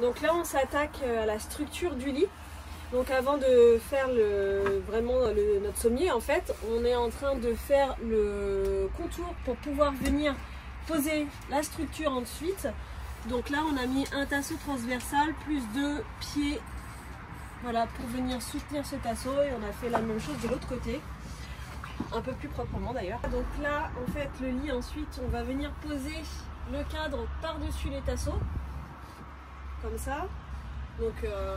Donc là on s'attaque à la structure du lit. Donc avant de faire notre sommier, en fait, on est en train de faire le contour pour pouvoir venir poser la structure ensuite. Donc là on a mis un tasseau transversal plus 2 pieds, voilà, pour venir soutenir ce tasseau, et on a fait la même chose de l'autre côté, un peu plus proprement d'ailleurs. Donc là en fait le lit, ensuite on va venir poser le cadre par-dessus les tasseaux, comme ça. Donc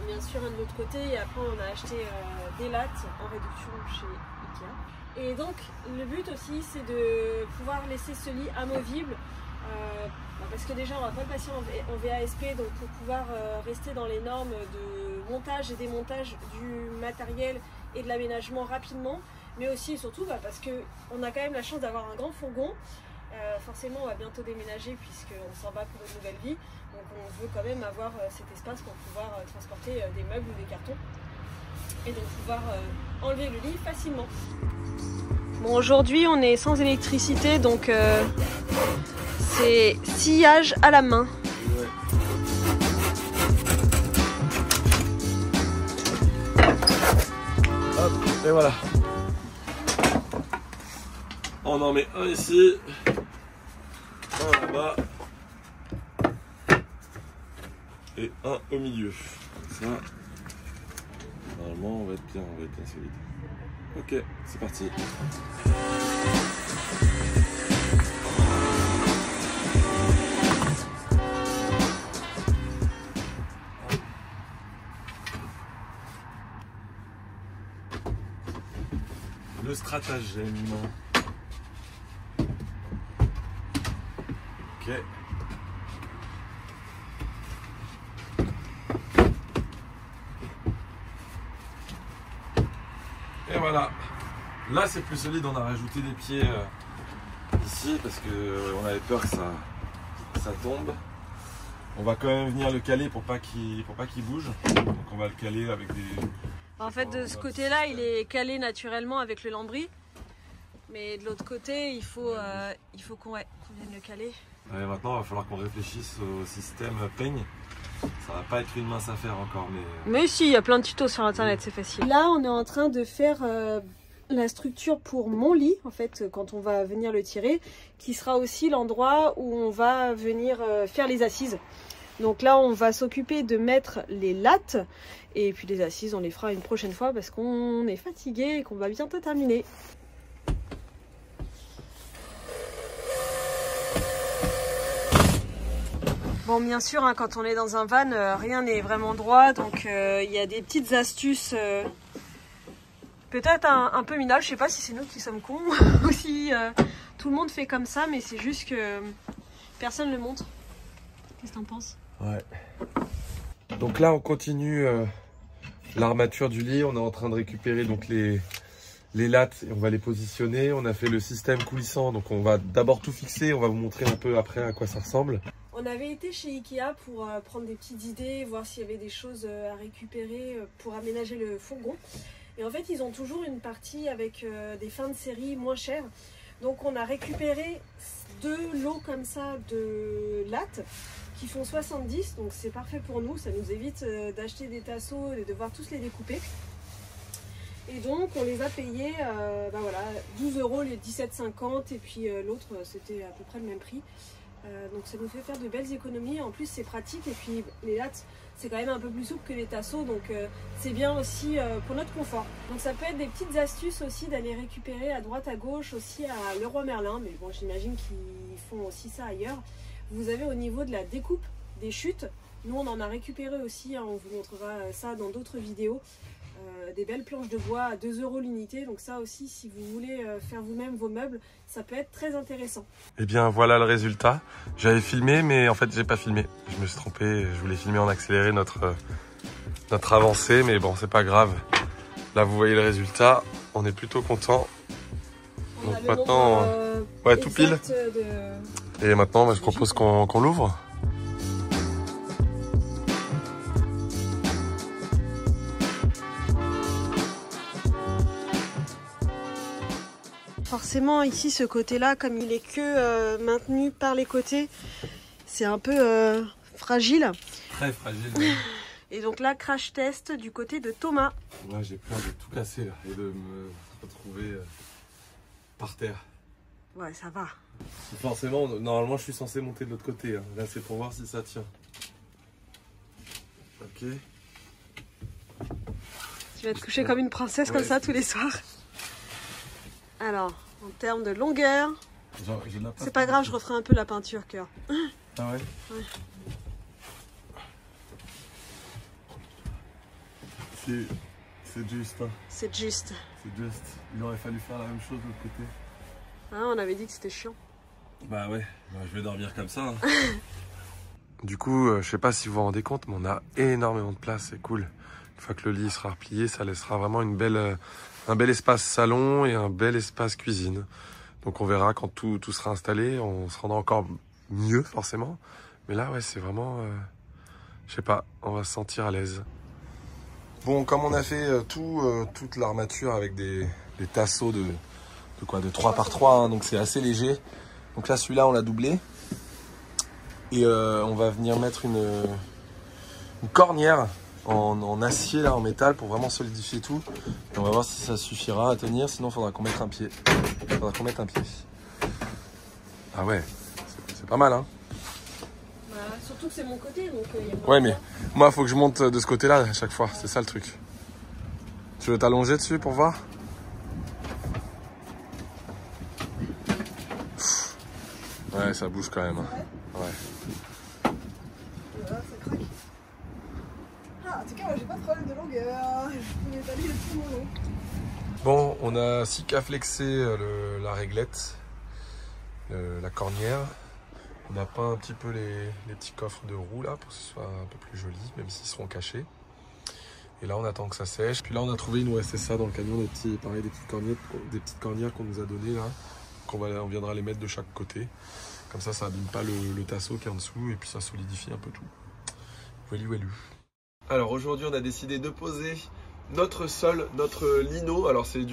bien sûr de l'autre côté, et après on a acheté des lattes en réduction chez Ikea. Et donc le but aussi c'est de pouvoir laisser ce lit amovible, parce que déjà on va pas le passer en VASP, donc pour pouvoir rester dans les normes de montage et démontage du matériel et de l'aménagement rapidement, mais aussi et surtout parce qu'on a quand même la chance d'avoir un grand fourgon. Forcément on va bientôt déménager puisqu'on s'en va pour une nouvelle vie, donc on veut quand même avoir cet espace pour pouvoir transporter des meubles ou des cartons, et donc pouvoir enlever le lit facilement. Bon, aujourd'hui on est sans électricité, donc c'est sciage à la main. Ouais. Hop, et voilà. On en met un ici, un là-bas et un au milieu. Ça, normalement, on va être bien solide. Ok, c'est parti. Le stratagème. Ok. Et voilà. Là c'est plus solide, on a rajouté des pieds ici parce que on avait peur que ça tombe. On va quand même venir le caler pour pas qu'il bouge. Donc on va le caler avec des... En fait de ce côté-là il est calé naturellement avec le lambris. Mais de l'autre côté, il faut qu'on vienne le caler. Ouais, maintenant, il va falloir qu'on réfléchisse au système peigne. Ça va pas être une mince affaire encore, mais... Mais si, il y a plein de tutos sur internet, c'est facile. Là, on est en train de faire la structure pour mon lit, en fait, quand on va venir le tirer, qui sera aussi l'endroit où on va venir faire les assises. Donc là, on va s'occuper de mettre les lattes, et puis les assises, on les fera une prochaine fois parce qu'on est fatigué et qu'on va bientôt terminer. Bon, bien sûr, hein, quand on est dans un van, rien n'est vraiment droit, donc il y a des petites astuces, peut-être un peu minable. Je sais pas si c'est nous qui sommes cons ou si tout le monde fait comme ça, mais c'est juste que personne ne le montre. Qu'est-ce que t'en penses? Ouais. Donc là, on continue l'armature du lit. On est en train de récupérer donc les lattes et on va les positionner. On a fait le système coulissant, donc on va d'abord tout fixer. On va vous montrer un peu après à quoi ça ressemble. On avait été chez Ikea pour prendre des petites idées, voir s'il y avait des choses à récupérer pour aménager le fourgon. Et en fait, ils ont toujours une partie avec des fins de série moins chères. Donc on a récupéré 2 lots comme ça de lattes qui font 70. Donc c'est parfait pour nous, ça nous évite d'acheter des tasseaux et de devoir tous les découper. Et donc on les a payés voilà, 12 € les 17,50, et puis l'autre c'était à peu près le même prix. Donc ça nous fait faire de belles économies, en plus c'est pratique, et puis les lattes c'est quand même un peu plus souple que les tasseaux, donc c'est bien aussi pour notre confort. Donc ça peut être des petites astuces aussi d'aller récupérer à droite à gauche aussi à Leroy Merlin, mais bon j'imagine qu'ils font aussi ça ailleurs. Vous avez au niveau de la découpe des chutes, nous on en a récupéré aussi, hein, on vous montrera ça dans d'autres vidéos. Des belles planches de bois à 2 € l'unité, donc ça aussi si vous voulez faire vous-même vos meubles, ça peut être très intéressant. Et bien voilà le résultat. J'avais filmé mais en fait j'ai pas filmé, je me suis trompé, je voulais filmer en accéléré notre avancée, mais bon c'est pas grave. Là vous voyez le résultat, on est plutôt content. Donc maintenant ouais, tout pile. Et maintenant je propose qu'on l'ouvre. Forcément ici ce côté-là, comme il est que maintenu par les côtés, c'est un peu fragile. très fragile. Et donc là, crash test du côté de Thomas. Moi, j'ai peur de tout casser là, et de me retrouver par terre. Ouais, ça va. Forcément, normalement, je suis censé monter de l'autre côté. Hein. Là, c'est pour voir si ça tient. Ok. Tu vas te coucher comme une princesse comme ça tous les soirs. Alors, en termes de longueur, c'est pas grave, je referai un peu la peinture, cœur. Ah ouais? Ouais. C'est juste. Hein. C'est juste. C'est juste. Il aurait fallu faire la même chose de l'autre côté. Ah, on avait dit que c'était chiant. Bah ouais, je vais dormir comme ça. Hein. Du coup, je sais pas si vous vous rendez compte, mais on a énormément de place, c'est cool. Une fois que le lit sera replié, ça laissera vraiment un bel espace salon et un bel espace cuisine. Donc on verra quand tout sera installé, on se rendra encore mieux forcément. Mais là, ouais, c'est vraiment, je sais pas, on va se sentir à l'aise. Bon, comme on a fait toute l'armature avec des tasseaux de 3 par 3, hein, donc c'est assez léger. Donc là, celui-là, on l'a doublé. Et on va venir mettre une cornière en acier, là, en métal, pour vraiment solidifier tout. Et on va voir si ça suffira à tenir, sinon il faudra qu'on mette un pied. Ah ouais, c'est pas mal, hein. Bah, surtout que c'est mon côté, donc ouais, mais moi, il faut que je monte de ce côté-là à chaque fois, c'est ça le truc. Tu veux t'allonger dessus pour voir? Ouais, ça bouge quand même. Hein. Ouais. Ça craque. Ah, en tout cas, moi j'ai pas de problème de longueur. Je peux m'étaler le tout mon long. Bon, on a Sikaflexé la réglette, la cornière. On a peint un petit peu les petits coffres de roue là pour que ce soit un peu plus joli, même s'ils seront cachés. Et là, on attend que ça sèche. Puis là, on a trouvé, il nous restait ça dans le camion, des petites cornières qu'on nous a données là. On viendra les mettre de chaque côté. Comme ça abîme pas le tasseau qui est en dessous et puis ça solidifie un peu tout. Voilà. Alors aujourd'hui, on a décidé de poser notre sol, notre lino. Alors c'est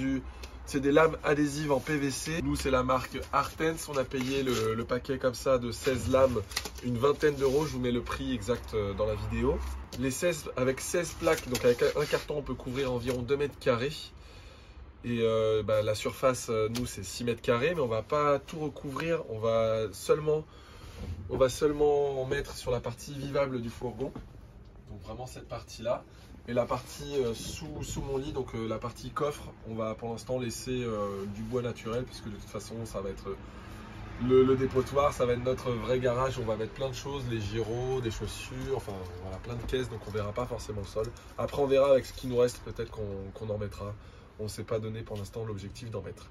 des lames adhésives en PVC. Nous, c'est la marque Artens. On a payé le paquet comme ça de 16 lames, une vingtaine d'euros. Je vous mets le prix exact dans la vidéo. Avec 16 plaques, donc avec un carton, on peut couvrir environ 2 mètres carrés. Et la surface, nous, c'est 6 mètres carrés, mais on va pas tout recouvrir. On va seulement en mettre sur la partie vivable du fourgon. Donc vraiment cette partie-là. Et la partie sous mon lit, donc la partie coffre, on va pour l'instant laisser du bois naturel, puisque de toute façon, ça va être le dépotoir, ça va être notre vrai garage. On va mettre plein de choses, les gyros, des chaussures, enfin voilà, plein de caisses, donc on verra pas forcément le sol. Après, on verra avec ce qui nous reste, peut-être qu'on en mettra. On ne s'est pas donné pour l'instant l'objectif d'en mettre.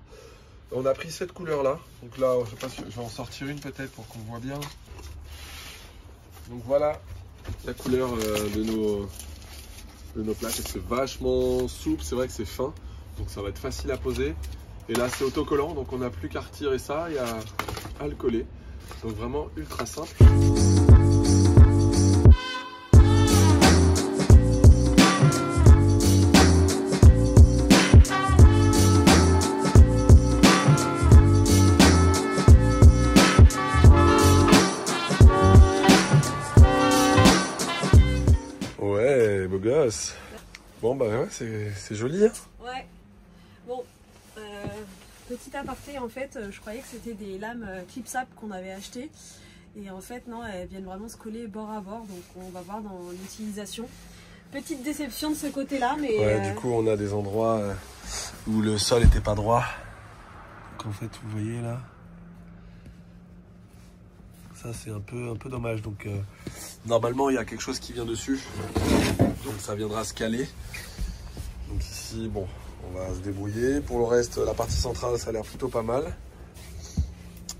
On a pris cette couleur là. Donc là, je sais pas si je vais en sortir une peut-être pour qu'on voit bien. Donc voilà la couleur de nos plaques. C'est vachement souple, c'est vrai que c'est fin. Donc ça va être facile à poser. Et là c'est autocollant, donc on n'a plus qu'à retirer ça et à le coller. Donc vraiment ultra simple. Bon bah ouais, c'est joli hein. Ouais. Bon, petit aparté, en fait, je croyais que c'était des lames clip-sap qu'on avait achetées. Et en fait, non, elles viennent vraiment se coller bord à bord. Donc on va voir dans l'utilisation. Petite déception de ce côté-là, mais... Ouais, du coup, on a des endroits où le sol n'était pas droit. Donc en fait, vous voyez là, ça c'est un peu dommage. Donc normalement, il y a quelque chose qui vient dessus. Donc ça viendra se caler. Donc ici, bon, on va se débrouiller. Pour le reste, la partie centrale, ça a l'air plutôt pas mal.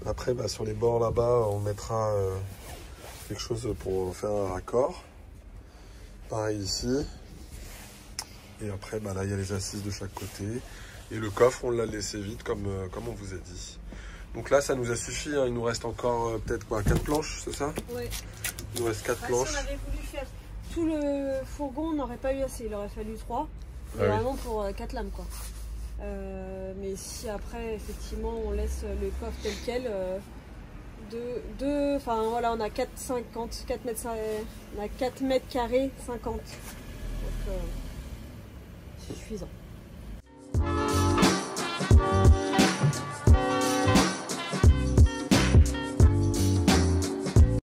Après, sur les bords là-bas, on mettra quelque chose pour faire un raccord. Pareil ici. Et après, là, il y a les assises de chaque côté. Et le coffre, on l'a laissé vide, comme on vous a dit. Donc là, ça nous a suffi. Hein. Il nous reste encore peut-être 4 planches, c'est ça? Oui. Il nous reste 4 planches. Si on avait voulu faire tout le fourgon, on n'aurait pas eu assez. Il aurait fallu 3. Mais vraiment pour 4 lames, quoi. Mais si après, effectivement, on laisse le coffre tel quel, enfin voilà, on a 4,50, 4 mètres, on a 4 mètres carrés 50. Donc c'est suffisant.